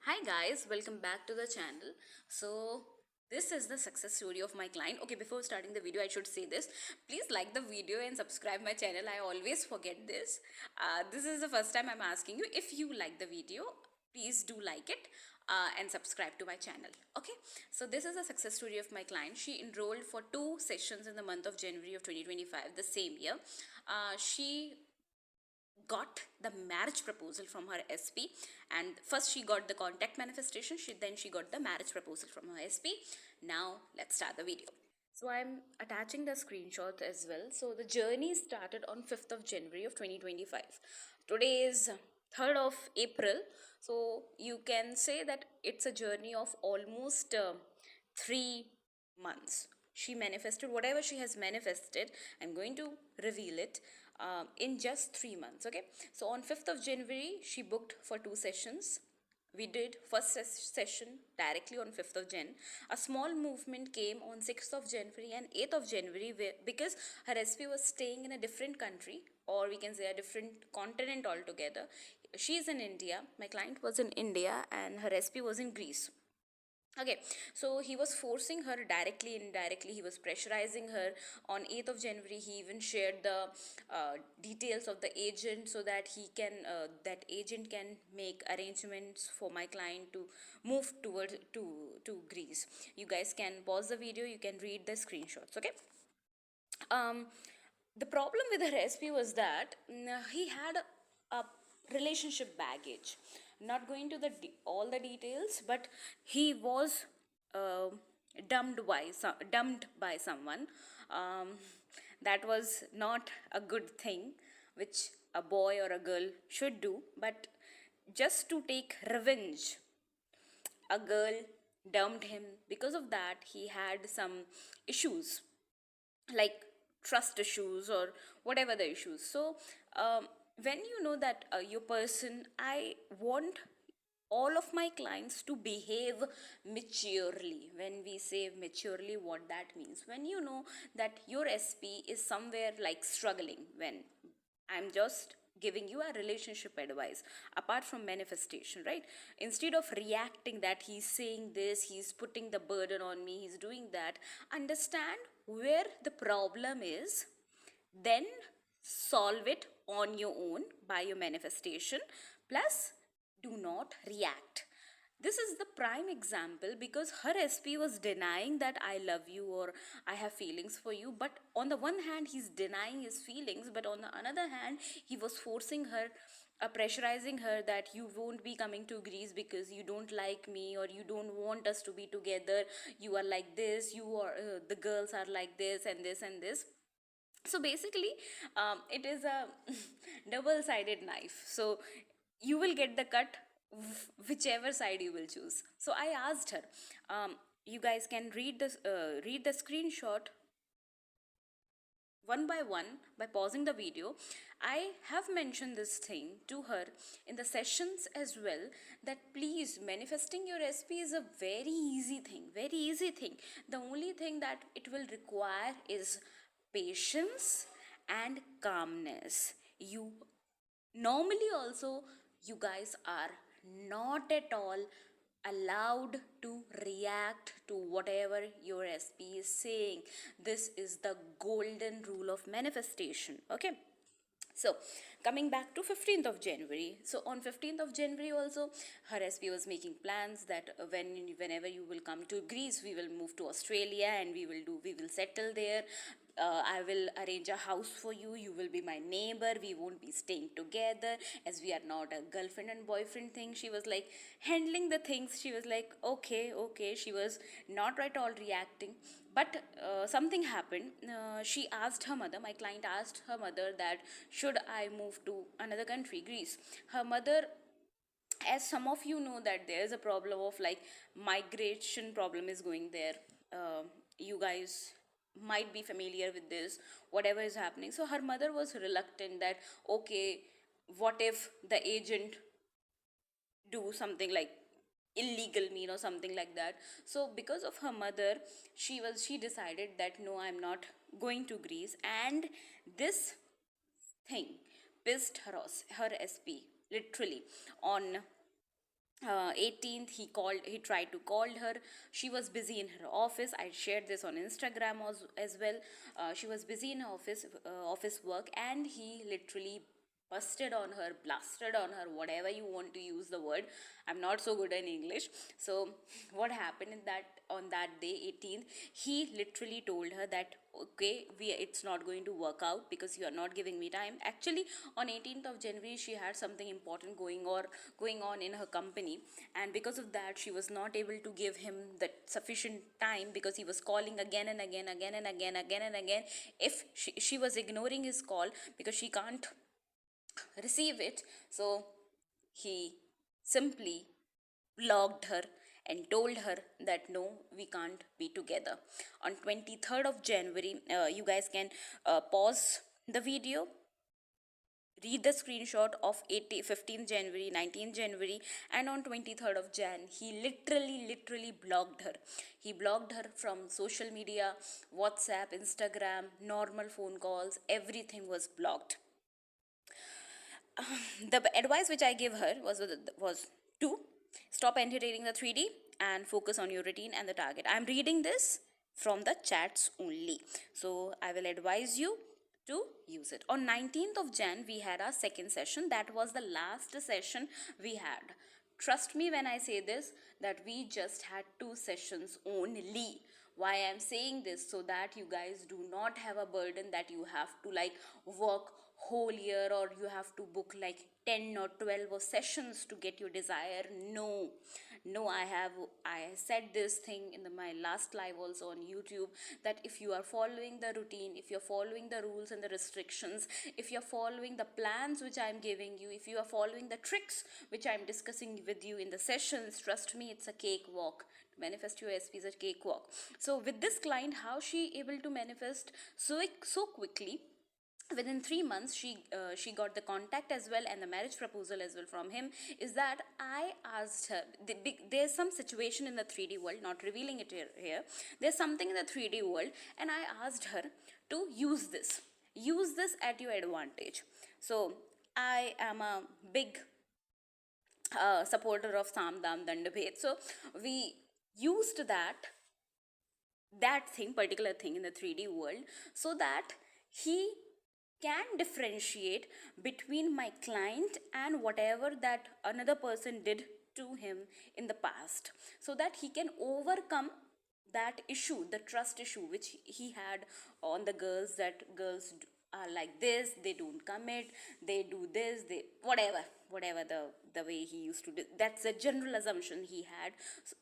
Hi guys, welcome back to the channel. So this is the success story of my client. Okay, before starting the video, I should say this. Please like the video and subscribe my channel. I always forget this. This is the first time I'm asking you. If you like the video, please do like it and subscribe to my channel. Okay, so this is a success story of my client. She enrolled for 2 sessions in the month of January of 2025, the same year. She got the marriage proposal from her SP, and first she got the contact manifestation, then she got the marriage proposal from her SP. Now let's start the video. So I'm attaching the screenshot as well. So the journey started on 5th of January of 2025. Today is 3rd of April. So you can say that it's a journey of almost 3 months. She manifested whatever she has manifested. I'm going to reveal it in just 3 months. Okay, so on 5th of January, she booked for 2 sessions. We did first session directly on 5th of Jan. A small movement came on 6th of January and 8th of January because her SP was staying in a different country, or we can say a different continent altogether. She is in India. My client was in India and her SP was in Greece. Okay, so he was forcing her directly, indirectly. He was pressurizing her. On 8th of January, he even shared the details of the agent so that that agent can make arrangements for my client to move towards to Greece. You guys can pause the video. You can read the screenshots. Okay. um, the problem with her SP was that he had a relationship baggage. Not going to all the details, but he was uh, dumped by someone. Um, that was not a good thing, which a boy or a girl should do. But just to take revenge, a girl dumped him. Because of that, he had some issues, like trust issues or whatever the issues. So when you know that your person, I want all of my clients to behave maturely. When we say maturely, what that means, when you know that your SP is somewhere like struggling, when I'm just giving you a relationship advice apart from manifestation, right? Instead of reacting that he's saying this, he's putting the burden on me, he's doing that, understand where the problem is, then solve it on your own by your manifestation. Plus, do not react. This is the prime example because her SP was denying that I love you or I have feelings for you. But on the one hand, he's denying his feelings, but on the another hand, he was forcing her, pressurizing her that you won't be coming to Greece because you don't like me or you don't want us to be together. You are like this, you are, the girls are like this and this and this. So basically, it is a double sided knife. So you will get the cut whichever side you will choose. So I asked her, you guys can read the screenshot one by one by pausing the video. I have mentioned this thing to her in the sessions as well, that please, manifesting your SP is a very easy thing, very easy thing. The only thing that it will require is patience and calmness. You normally also, you guys are not at all allowed to react to whatever your SP is saying. This is the golden rule of manifestation. Okay, so coming back to 15th of January. So on 15th of January also, her SP was making plans that whenever you will come to Greece, we will move to Australia and we will settle there. I will arrange a house for you. You will be my neighbor. We won't be staying together as we are not a girlfriend and boyfriend thing. She was like handling the things. She was like, okay, okay. She was not at all reacting. But something happened. She asked her mother, my client asked her mother that should I move to another country, Greece. Her mother, as some of you know, that there is a problem of like migration problem is going there. You guys might be familiar with this, whatever is happening. So her mother was reluctant that, okay, what if the agent do something like illegal mean or something like that. So because of her mother, she decided that no, I'm not going to Greece. And this thing pissed her SP literally on 18th, he tried to call her. She was busy in her office. I shared this on Instagram as well. She was busy in her office work, and he literally busted on her, blasted on her, whatever you want to use the word. I'm not so good in English. So what happened in that on that day, 18th, he literally told her that okay, it's not going to work out because you are not giving me time. Actually, on 18th of January, she had something important going on in her company, and because of that, she was not able to give him the sufficient time because he was calling again and again, again and again, again and again. If she was ignoring his call because she can't receive it, so he simply blocked her and told her that no, we can't be together. On 23rd of January, you guys can pause the video, read the screenshot of 15th January, 19th January, and on 23rd of Jan, he literally blocked her. He blocked her from social media, WhatsApp, Instagram, normal phone calls, everything was blocked. The advice which I give her was to stop entertaining the 3D and focus on your routine and the target. I'm reading this from the chats only, so I will advise you to use it. On 19th of Jan, we had our second session. That was the last session we had. Trust me when I say this, that we just had 2 sessions only. Why I'm saying this, so that you guys do not have a burden that you have to like work whole year, or you have to book like 10 or 12 or sessions to get your desire. No, I said this thing in my last live also on YouTube, that if you are following the routine, if you're following the rules and the restrictions, if you're following the plans which I'm giving you, if you are following the tricks which I'm discussing with you in the sessions, trust me, it's a cakewalk. Manifest your SP is a cakewalk. So with this client, how she able to manifest so quickly? Within 3 months, she got the contact as well and the marriage proposal as well from him. Is that I asked her, there's some situation in the 3D world, not revealing it here. There's something in the 3D world, and I asked her to use this at your advantage. So I am a big supporter of Samdam Dandabhed. So we used that thing, particular thing in the 3D world, so that he can differentiate between my client and whatever that another person did to him in the past, so that he can overcome that issue, the trust issue which he had on the girls, that girls are like this, they don't commit, they do this, they whatever the way he used to do. That's a general assumption he had. So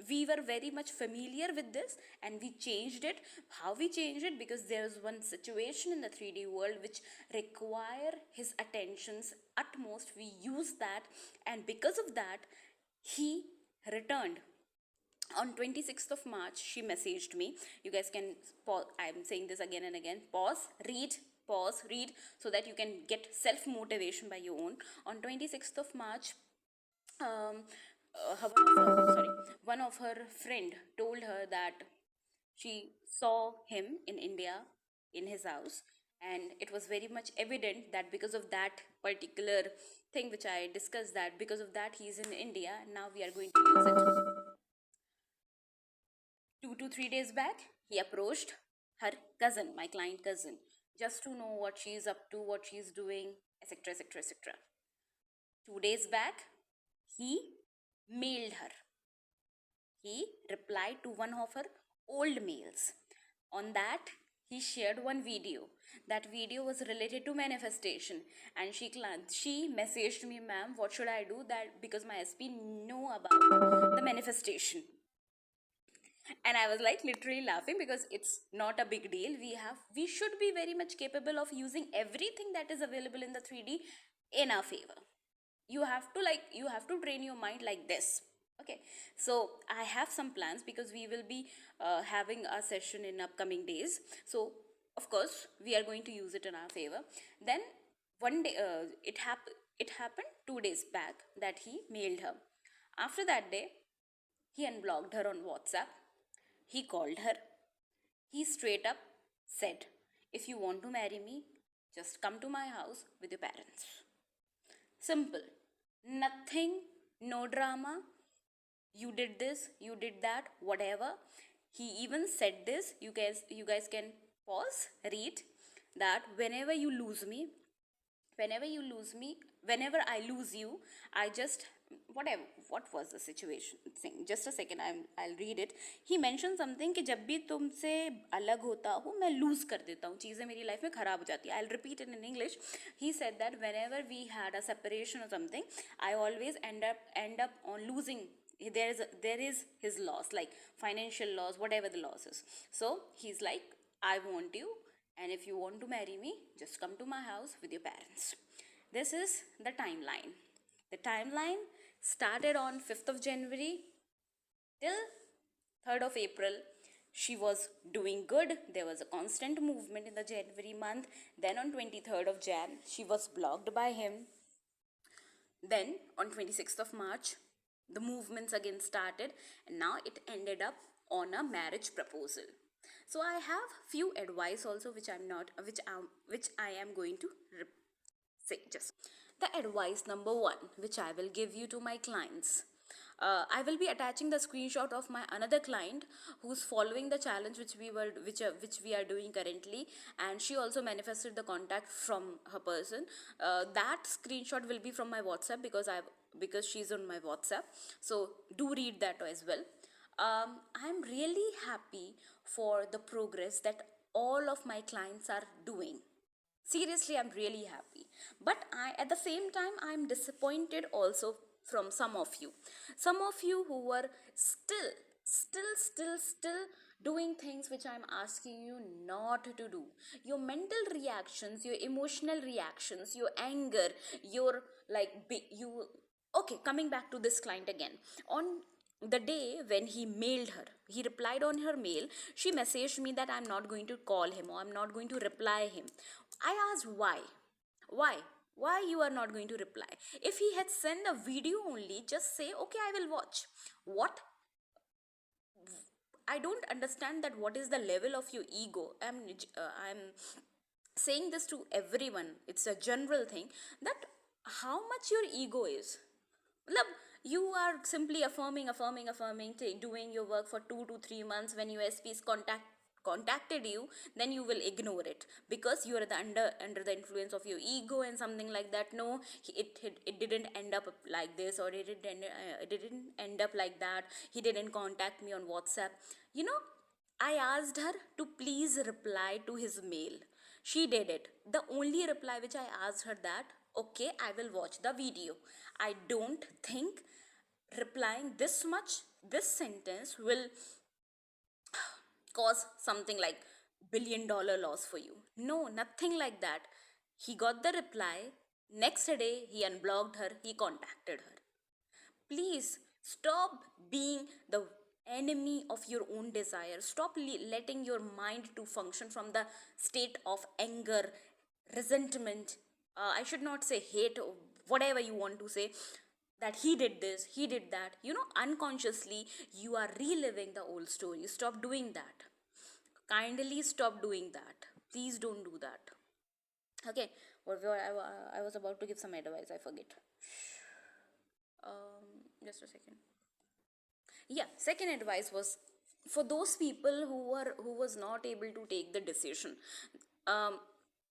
we were very much familiar with this, and we changed it. How we changed it? Because there was one situation in the 3D world which require his attentions utmost. We used that, and because of that, he returned. On 26th of March, she messaged me. You guys can pause. I'm saying this again and again. Pause, read, so that you can get self motivation by your own. On 26th of March, um, one of her friend told her that she saw him in India in his house, and it was very much evident that because of that particular thing which I discussed, that because of that he's in India. Now we are going to use it. 2 to 3 days back, he approached her cousin, my client cousin, just to know what she's up to, what she's doing, etc., etc., etc. 2 days back, he mailed her. He replied to one of her old mails. On that, he shared one video. That video was related to manifestation, and she messaged me, ma'am, what should I do that because my SP know about the manifestation? And I was like literally laughing, because it's not a big deal. We should be very much capable of using everything that is available in the 3D in our favor. You have to train your mind like this. Okay, so I have some plans, because we will be having a session in upcoming days. So of course we are going to use it in our favor. Then one day, it happened 2 days back that he mailed her. After that day, he unblocked her on WhatsApp. He called her. He straight up said, if you want to marry me, just come to my house with your parents. Simple. Nothing, no drama, you did this, you did that, whatever. He even said this, you guys can pause, read, that whenever you lose me, whenever I lose you, I just, whatever, what was the situation thing, just a second, I'll read it. He mentioned something कि जब भी तुमसे अलग होता हूँ मैं lose कर देता हूँ, चीज़ें मेरी life में खराब हो जाती है. I'll repeat it in English. He said that whenever we had a separation or something, I always end up on losing. There is his loss, like financial loss, whatever the loss is. So he's like, I want you, and if you want to marry me, just come to my house with your parents. This is the timeline. The timeline started on 5th of January till 3rd of April. She was doing good. There was a constant movement in the January month. Then on 23rd of Jan, she was blocked by him. Then on 26th of March, the movements again started, and now it ended up on a marriage proposal. So I have few advice also which I am going to say. Just the advice number 1 which I will give you to my clients. I will be attaching the screenshot of my another client who's following the challenge which we are doing currently, and she also manifested the contact from her person. That screenshot will be from my WhatsApp because she's on my WhatsApp. So do read that as well. I'm really happy for the progress that all of my clients are doing. Seriously, I'm really happy. But at the same time, I'm disappointed also from some of you. Some of you who were still doing things which I'm asking you not to do. Your mental reactions, your emotional reactions, your anger, your you. Okay, coming back to this client again. On the day when he replied on her mail, she messaged me that I'm not going to call him or I'm not going to reply him. I asked why why you are not going to reply. If he had sent a video only, just say okay, I will watch. What? I don't understand that. What is the level of your ego? I'm saying this to everyone. It's a general thing, that how much your ego is. You are simply affirming, doing your work for 2 to 3 months. When USPs contacted you, then you will ignore it because you are under the influence of your ego and something like that. No, it didn't end up like this, or it didn't end up like that. He didn't contact me on WhatsApp. I asked her to please reply to his mail. She did it. The only reply which I asked her, that okay, I will watch the video. I don't think replying this much, this sentence will cause something like $1 billion loss for you. No, nothing like that. He got the reply. Next day, he unblocked her, he contacted her. Please stop being the enemy of your own desire. Stop letting your mind to function from the state of anger, resentment. I should not say hate, or whatever you want to say, that he did this, he did that. Unconsciously you are reliving the old story. Stop doing that. Kindly stop doing that. Please don't do that. Okay, I was about to give some advice, I forget. Just a second. Yeah, second advice was for those people who was not able to take the decision. um,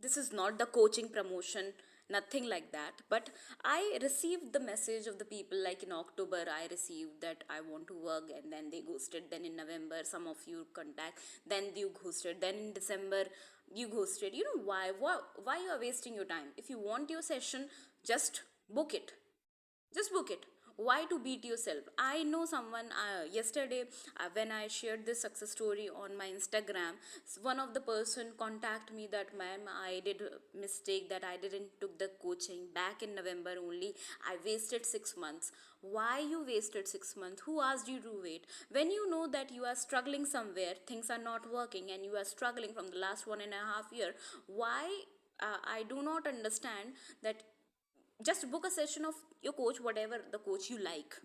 this is not the coaching promotion, nothing like that, but I received the message of the people, like in October I received that I want to work, and then they ghosted. Then in November some of you contact, then you ghosted. Then in December you ghosted. Why you are wasting your time? If you want your session, just book it. Just book it. Why to beat yourself? I know someone, yesterday, when I shared this success story on my Instagram, one of the person contact me that, ma'am, I did a mistake, that I didn't took the coaching back in November only. I wasted 6 months. Why you wasted 6 months? Who asked you to wait? When you know that you are struggling somewhere, things are not working, and you are struggling from the last 1.5 year, why? I do not understand that. Just book a session of your coach, whatever the coach you like.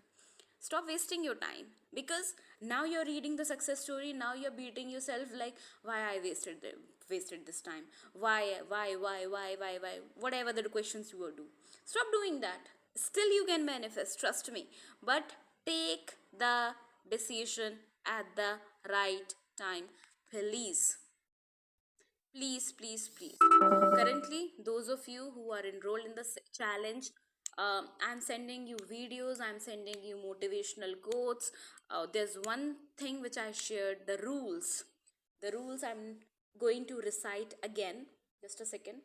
Stop wasting your time, because now you're reading the success story, now you're beating yourself like, why I wasted this time, why, whatever the questions you will do. Stop doing that. Still you can manifest, trust me. But take the decision at the right time, please. Please, please, please. Currently, those of you who are enrolled in the challenge, I'm sending you videos, I'm sending you motivational quotes. There's one thing which I shared, the rules. The rules I'm going to recite again. Just a second.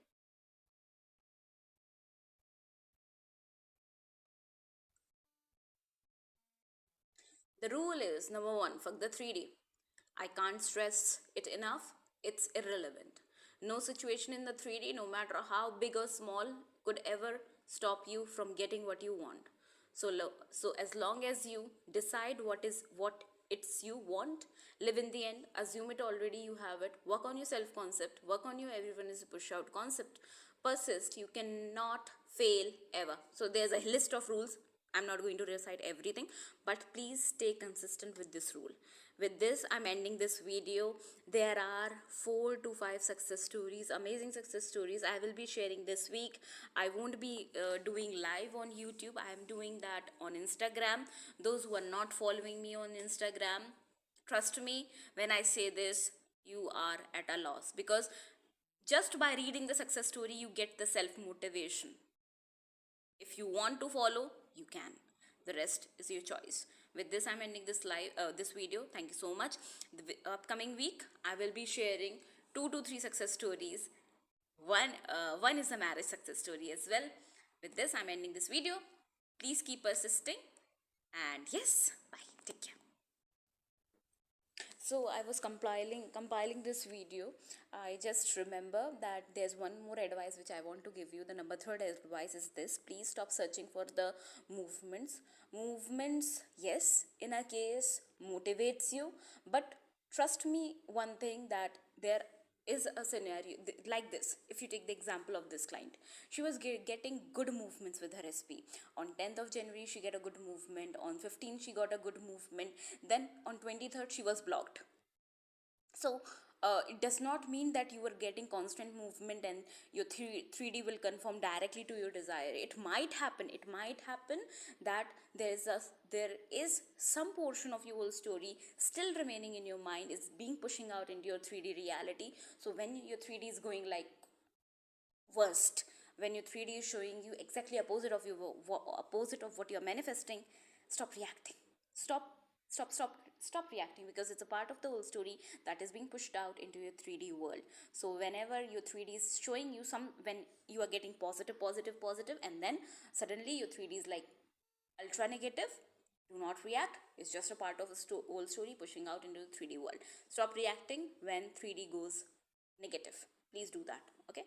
The rule is number one for the 3D. I can't stress it enough, it's irrelevant. No situation in the 3D, no matter how big or small, could ever stop you from getting what you want. So as long as you decide what it's you want, live in the end, assume it already you have it, work on your self concept, work on your everyone is a push out concept, persist, you cannot fail ever. So there's a list of rules. I'm not going to recite everything, but please stay consistent with this rule. With this, I'm ending this video. There are 4 to 5 success stories, amazing success stories I will be sharing this week. I won't be doing live on YouTube. I'm doing that on Instagram. Those who are not following me on Instagram, trust me when I say this, you are at a loss, because just by reading the success story, you get the self motivation. If you want to follow, you can. The rest is your choice. With this, I'm ending this video. Thank you so much. The upcoming week, I will be sharing 2 to 3 success stories. One is a marriage success story as well. With this, I'm ending this video. Please keep persisting. And yes, bye. Take care. So I was compiling this video. I just remember that there's one more advice which I want to give you. The number third advice is this: please stop searching for the movements. Yes, in a case motivates you, but trust me one thing, that there is a scenario like this. If you take the example of this client, she was getting good movements with her SP. On 10th of January she get a good movement, on 15th she got a good movement, then on 23rd she was blocked. So it does not mean that you are getting constant movement and your 3D will conform directly to your desire. It might happen that there is some portion of your whole story still remaining in your mind, is being pushing out into your 3D reality. So when your 3D is going like worst, when your 3D is showing you exactly opposite of what you're manifesting, stop reacting. Stop stop stop stop reacting, because it's a part of the whole story that is being pushed out into your 3D world. So whenever your 3D is showing you when you are getting positive, and then suddenly your 3D is like ultra negative, do not react. It's just a part of a whole story pushing out into the 3D world. Stop reacting when 3D goes negative. Please do that. Okay.